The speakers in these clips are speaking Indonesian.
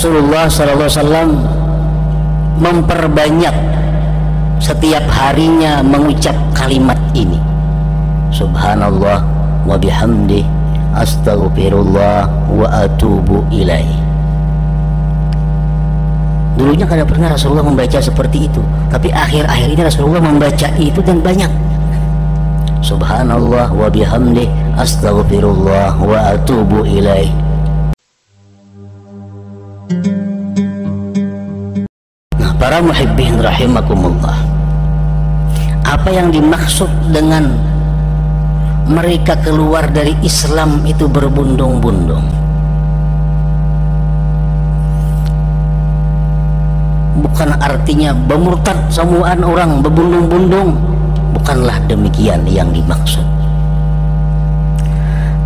Rasulullah SAW memperbanyak setiap harinya mengucap kalimat ini, subhanallah wa bihamdih astaghfirullah wa atubu ilaih. Dulunya kada pernah Rasulullah membaca seperti itu, tapi akhir-akhir ini Rasulullah membaca itu dan banyak. Subhanallah wa bihamdih astaghfirullah wa atubu ilaih. Nah, para muhibbin rahimakumullah, apa yang dimaksud dengan mereka keluar dari Islam itu berbundung-bundung? Bukan artinya bermurtad semuaan orang berbundung-bundung, bukanlah demikian yang dimaksud.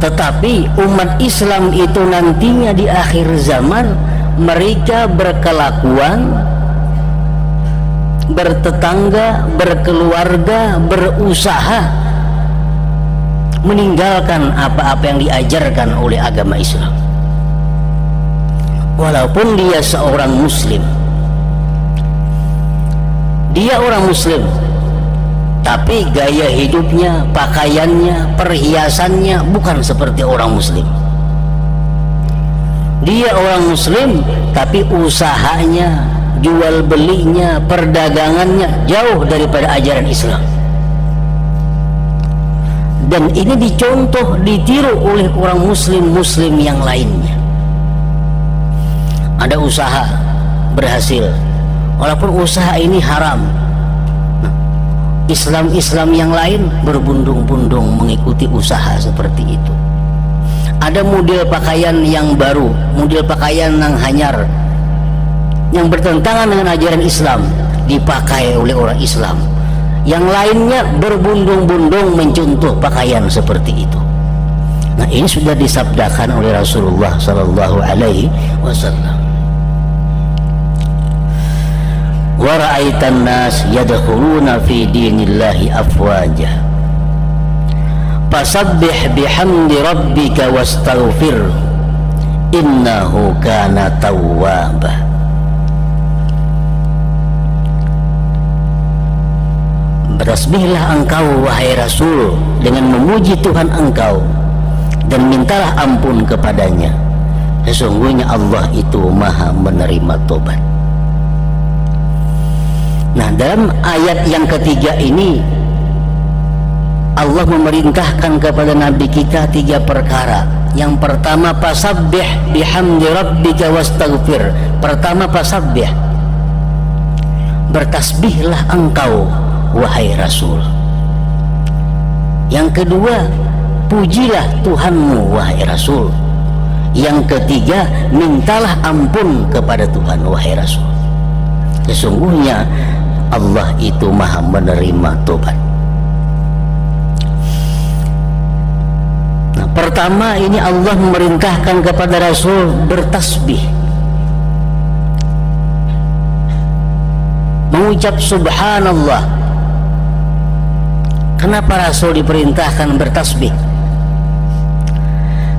Tetapi umat Islam itu nantinya di akhir zaman mereka berkelakuan, bertetangga, berkeluarga, berusaha meninggalkan apa-apa yang diajarkan oleh agama Islam. Walaupun dia seorang muslim, dia orang muslim, tapi gaya hidupnya, pakaiannya, perhiasannya bukan seperti orang muslim. Dia orang muslim, tapi usahanya, jual belinya, perdagangannya jauh daripada ajaran Islam. Dan ini dicontoh, ditiru oleh orang muslim-muslim yang lainnya. Ada usaha berhasil, walaupun usaha ini haram. Islam-Islam yang lain berbundung-bundung mengikuti usaha seperti itu. Ada model pakaian yang baru, model pakaian yang hanyar, yang bertentangan dengan ajaran Islam, dipakai oleh orang Islam. Yang lainnya berbundung-bundung mencontoh pakaian seperti itu. Nah, ini sudah disabdakan oleh Rasulullah sallallahu alaihi wasallam. Wa ra'aitan nas yadkhuluna fi dinillahi afwaja fasabbih bihamdi rabbika wastaghfir innahu kana tawwaba. Bertasbihlah engkau wahai Rasul dengan memuji Tuhan engkau dan mintalah ampun kepadanya, sesungguhnya Allah itu maha menerima tobat. Nah, dalam ayat yang ketiga ini Allah memerintahkan kepada Nabi kita 3 perkara. Yang pertama, fasabbih bihamdi rabbika wastaghfir. Pertama, fasabbih, bertasbihlah engkau wahai Rasul. Yang kedua, pujilah Tuhanmu wahai Rasul. Yang ketiga, mintalah ampun kepada Tuhan wahai Rasul, sesungguhnya Allah itu maha menerima tobat. Nah, pertama ini Allah memerintahkan kepada Rasul bertasbih, mengucap subhanallah. Kenapa Rasul diperintahkan bertasbih?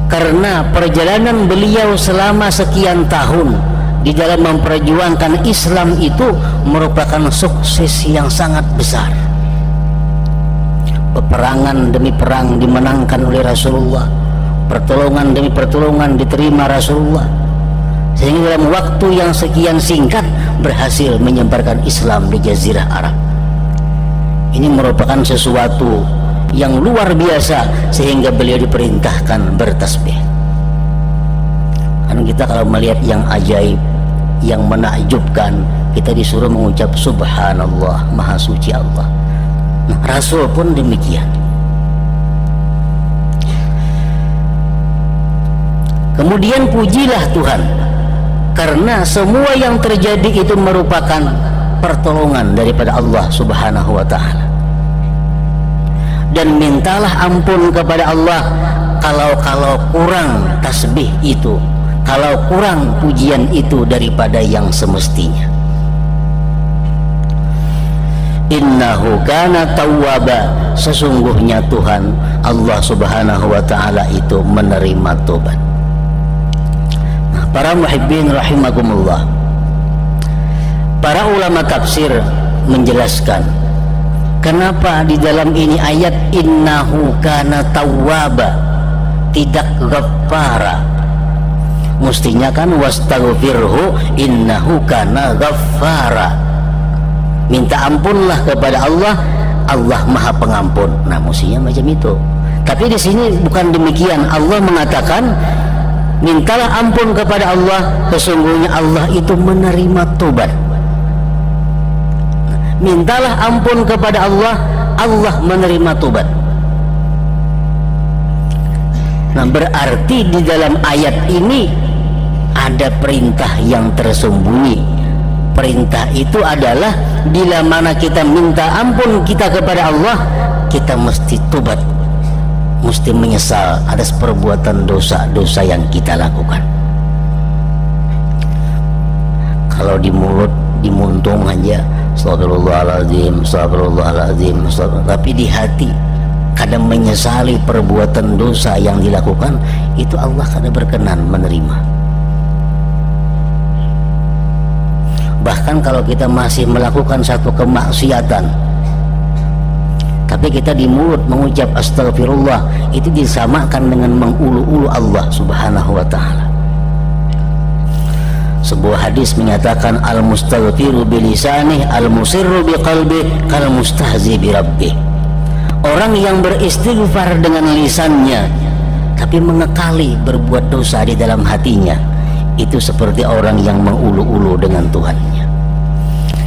Karena perjalanan beliau selama sekian tahun di dalam memperjuangkan Islam itu merupakan sukses yang sangat besar. Peperangan demi perang dimenangkan oleh Rasulullah, pertolongan demi pertolongan diterima Rasulullah, sehingga dalam waktu yang sekian singkat berhasil menyebarkan Islam di Jazirah Arab. Ini merupakan sesuatu yang luar biasa sehingga beliau diperintahkan bertasbih. Kan kita kalau melihat yang ajaib, yang menakjubkan, kita disuruh mengucap subhanallah, maha suci Allah. Nah, Rasul pun demikian. Kemudian pujilah Tuhan, karena semua yang terjadi itu merupakan pertolongan daripada Allah subhanahu wa ta'ala. Dan mintalah ampun kepada Allah kalau kurang tasbih itu, kalau kurang pujian itu daripada yang semestinya. Innahu kana tawwaba, sesungguhnya Tuhan Allah subhanahu wa ta'ala itu menerima tobat. Nah, Para muhibbin rahimakumullah, para ulama tafsir menjelaskan kenapa di dalam ini ayat innahu kana tawwaba, tidak ghaffara. Mestinya kan wastaghfirhu innahu kana ghaffara, minta ampunlah kepada Allah, Allah Maha Pengampun. Nah, mestinya macam itu. Tapi di sini bukan demikian. Allah mengatakan mintalah ampun kepada Allah, sesungguhnya Allah itu menerima tobat. Mintalah ampun kepada Allah, Allah menerima tobat. Nah, berarti di dalam ayat ini ada perintah yang tersembunyi. Perintah itu adalah bila mana kita minta ampun kita kepada Allah, kita mesti tobat, mesti menyesal atas perbuatan dosa-dosa yang kita lakukan. Kalau di mulut dimuntung aja astagfirullahaladzim, astagfirullahaladzim, tapi di hati kadang menyesali perbuatan dosa yang dilakukan, itu Allah kadang berkenan menerima. Bahkan kalau kita masih melakukan satu kemaksiatan, tapi kita di mulut mengucap astagfirullah, itu disamakan dengan mengulu-ulu Allah subhanahu wa ta'ala. Sebuah hadis menyatakan al-mustaghfiru bilisanih al-musirru biqalbih kal mustahzi birabbih. Orang yang beristighfar dengan lisannya tapi mengekali berbuat dosa di dalam hatinya, itu seperti orang yang mengulu-ulu dengan Tuhannya.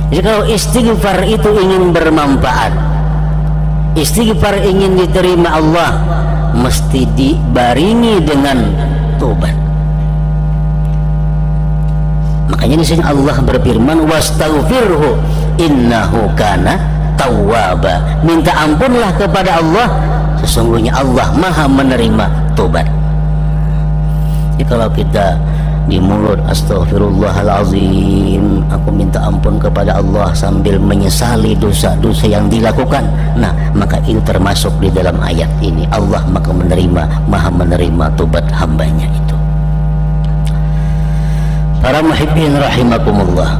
Jadi kalau istighfar itu ingin bermanfaat, istighfar ingin diterima Allah, mesti dibaringi dengan tobat. Makanya di sini Allah berfirman wastaghfirhu innahu kana tawwaba. Minta ampunlah kepada Allah, sesungguhnya Allah Maha menerima tobat. Jadi kalau kita di mulut astagfirullahalazim, aku minta ampun kepada Allah sambil menyesali dosa-dosa yang dilakukan, nah maka itu termasuk di dalam ayat ini. Allah maka Maha menerima tobat hambanya itu. Para muhibbin rahimakumullah,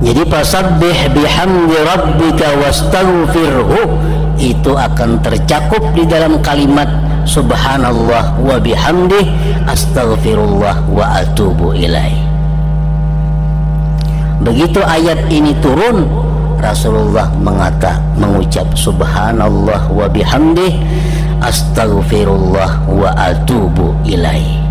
jadi fasabbih bihamdi rabbika wastaghfirhu, itu akan tercakup di dalam kalimat subhanallah wa bihamdih astaghfirullah wa atubu ilaih. Begitu ayat ini turun, Rasulullah mengucap subhanallah wa bihamdih astaghfirullah wa atubu ilaih.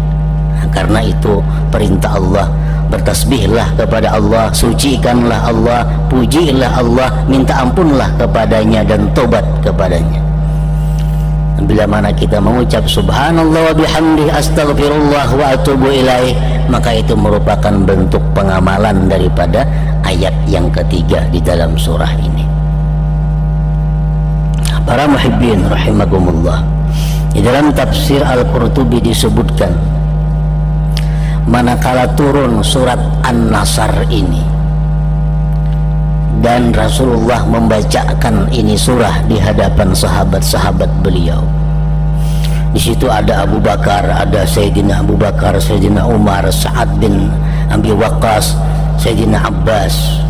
Nah, karena itu perintah Allah, bertasbihlah kepada Allah, sucikanlah Allah, pujilah Allah, minta ampunlah kepadanya dan tobat kepadanya. Bila mana kita mengucap subhanallah wa bihamdihi astaghfirullah wa atubu ilaih, maka itu merupakan bentuk pengamalan daripada ayat yang ketiga di dalam surah ini. Para muhibbin rahimakumullah, di dalam tafsir Al-Qurtubi disebutkan manakala turun surat An-Nasr ini dan Rasulullah membacakan ini surah di hadapan sahabat-sahabat beliau. Di situ ada Abu Bakar, ada Sayyidina Abu Bakar, Sayyidina Umar, Sa'ad bin Abi Waqqas, Sayyidina Abbas.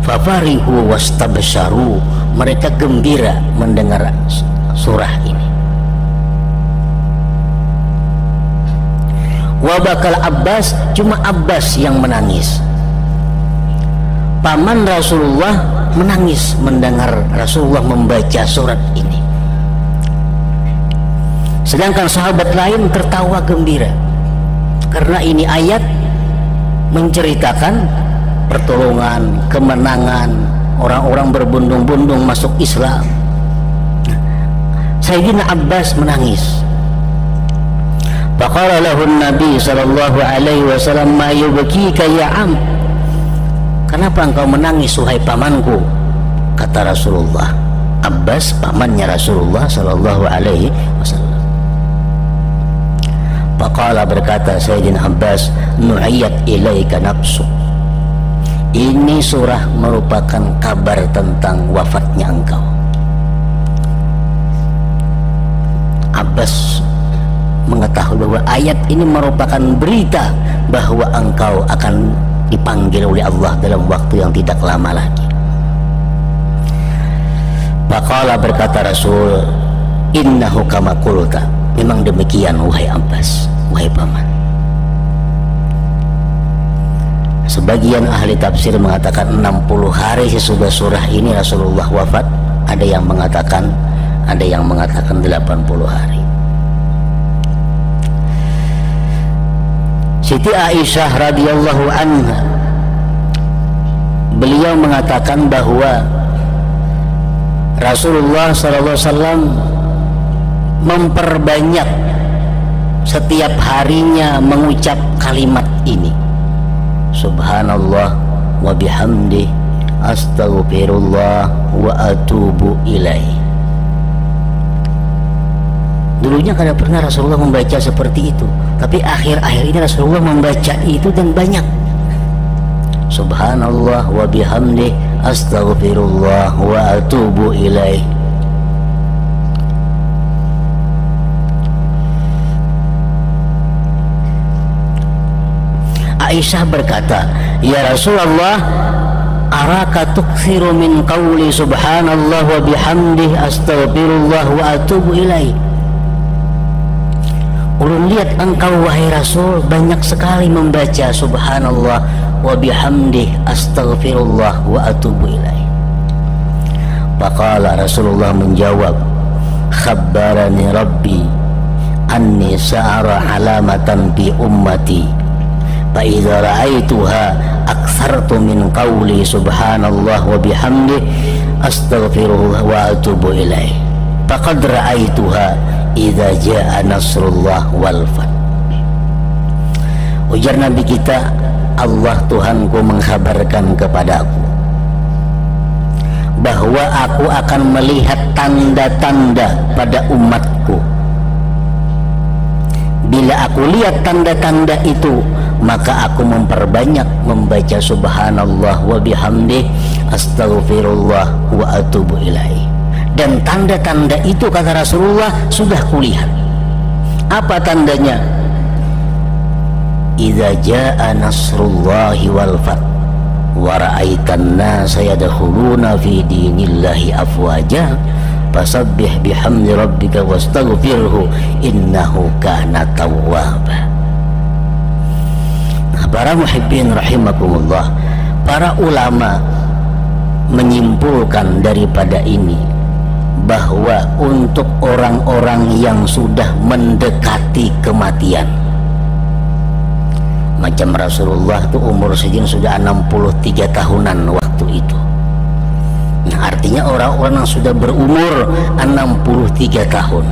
Fafarihu wastabsharu, mereka gembira mendengar surah ini. Wa bakal Abbas, cuma Abbas yang menangis. Paman Rasulullah menangis mendengar Rasulullah membaca surat ini. Sedangkan sahabat lain tertawa gembira, karena ini ayat menceritakan pertolongan, kemenangan, orang-orang berbondong-bondong masuk Islam. Sayyidina Abbas menangis. Faqala lahu Nabi sallallahu alaihi wasallam ma yubkika ya am, kenapa engkau menangis wahai pamanku? Kata Rasulullah. Abbas pamannya Rasulullah sallallahu alaihi wasallam. Faqala, berkata Sayyidina Abbas, nu'iyat ilaika nafsu, ini surah merupakan kabar tentang wafatnya engkau. Abbas mengetahui bahwa ayat ini merupakan berita bahwa engkau akan dipanggil oleh Allah dalam waktu yang tidak lama lagi. Faqala, berkata Rasul, innahu kama qulta, memang demikian wahai Abbas, wahai paman. Sebagian ahli tafsir mengatakan 60 hari sesudah surah ini Rasulullah wafat, ada yang mengatakan 80 hari. Siti Aisyah radhiyallahu anha, beliau mengatakan bahwa Rasulullah SAW memperbanyak setiap harinya mengucap kalimat ini, subhanallah wa bihamdi astaghfirullah wa atubu ilaih. Dulunya kada pernah Rasulullah membaca seperti itu, tapi akhir-akhir ini Rasulullah membaca itu dan banyak. Subhanallah wa bihamdi astaghfirullah wa atubu ilaih. Aisyah berkata, ya Rasulullah, araka tukthiru min qawli subhanallah wa bihamdi astaghfirullah wa atubu ilaih. Ulun lihat engkau wahai Rasul banyak sekali membaca subhanallah wa bihamdi astaghfirullah wa atubu ilaih. Faqala, Rasulullah menjawab, khabbarani rabbi anni sa'ara alamatan bi ummati fa idza ra'aituha aktsartu min qawli subhanallah wa bihamdi astaghfirullah wa atubu ilaih. Faqad ra'aituha idza jaa nasrullah wal fath. Ujar Nabi kita, Allah Tuhanku mengkhabarkan kepadaku bahwa aku akan melihat tanda-tanda pada umatku. Bila aku lihat tanda-tanda itu, maka aku memperbanyak membaca subhanallah wa bihamdi astaghfirullah wa atubu ilaih. Dan tanda-tanda itu, kata Rasulullah, sudah kulihat. Apa tandanya? Idza jaa nasrullahi wal fath wa ra'aitan nasa yadkhuluna fi dinillahi afwaja fasabbih bihamdi rabbika wastaghfirhu innahu kana tawwaba. Nah, para muhibbin rahimakumullah, para ulama menyimpulkan daripada ini bahwa untuk orang-orang yang sudah mendekati kematian, macam Rasulullah itu umur segini sudah 63 tahunan waktu itu. Nah, artinya orang-orang yang sudah berumur 63 tahun,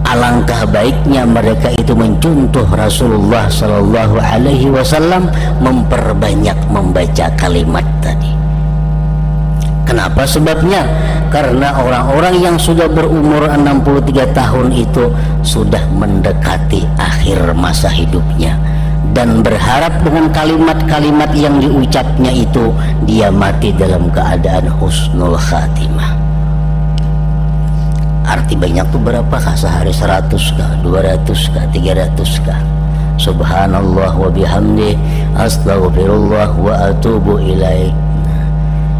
alangkah baiknya mereka itu mencontoh Rasulullah Sallallahu Alaihi Wasallam, memperbanyak membaca kalimat tadi. Kenapa sebabnya? Karena orang-orang yang sudah berumur 63 tahun itu sudah mendekati akhir masa hidupnya, dan berharap dengan kalimat-kalimat yang diucapnya itu dia mati dalam keadaan husnul khatimah. Arti banyak tuh berapakah? Sehari 100 kah, 200 kah, 300 kah? Subhanallah wa bihamdi astaghfirullah wa atubu ilaih.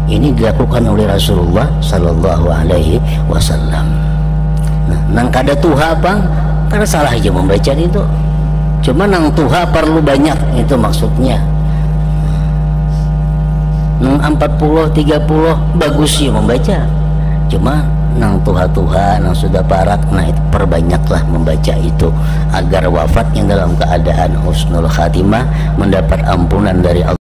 Ini dilakukan oleh Rasulullah Sallallahu Alaihi Wasallam. Nah, nang kada tuha apa? Karena salah aja membaca itu. Cuma nang tuha perlu banyak, itu maksudnya. Nang 40, 30 bagus sih membaca. Cuma nang tuha-tuha, nang sudah parak, nah itu perbanyaklah membaca itu agar wafatnya dalam keadaan husnul khatimah, mendapat ampunan dari Allah.